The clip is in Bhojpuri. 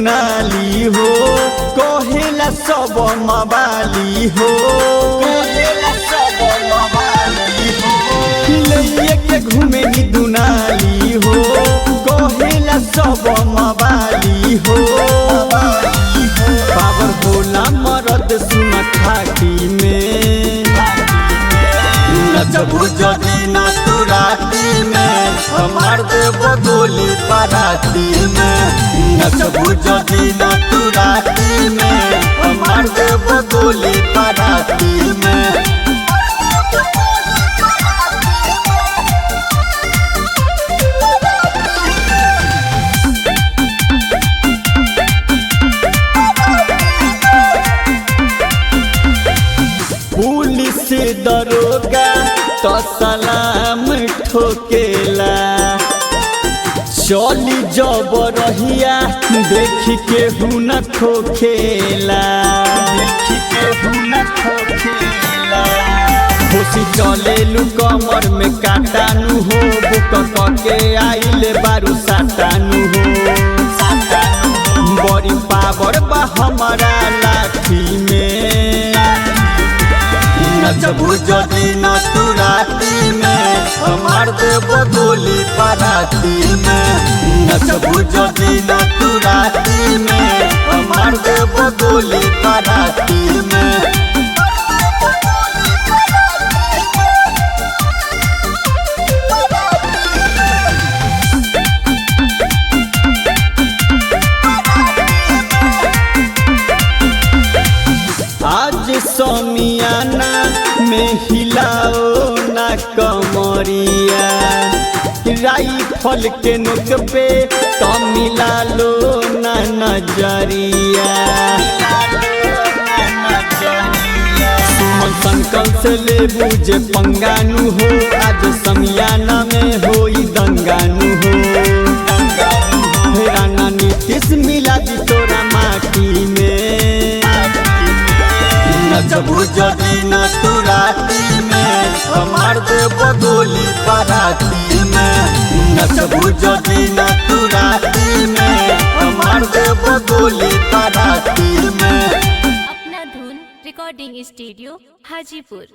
दुनाली हो कहेला सब मवाली हो लइये के घूमे नी दुनाली हो कहेला सब मवाली हो बाबर भोला मरद सुन खाटी में नचबू जदी न तू राती में हमार देव गोली बाराती में नचबू जदी न तू राती में हमार देव गोली बाराती में पुलिस दरोगा तो सलाम ठोकेला चली जब रहिया देख के हुन खोखेला खुशी चले लू कमर में काटानु हो बुक के आइले बारू साटानु हो बड़ी पावर बा हमारा लाठी में नचबू जदी न तू राती में हमार देव गोली बाराती में नचबू जदी न तू राती में हमार देव गोली बाराती में आज समियाना में हिलाओ ना कमरिया राइफल के नोक पे तो मिला लो ना नजरिया सुमन संकल से ले बुझे पंगानु हो आज समियाना में हो दंगानु हो राना नीतीश मिला दी तोरा माटी में नचबू जदी न तू राती में हमार देव गोली बाराती में नचबू जदी न तू राती में हमार देव गोली बाराती में। अपना धुन रिकॉर्डिंग स्टूडियो हाजीपुर।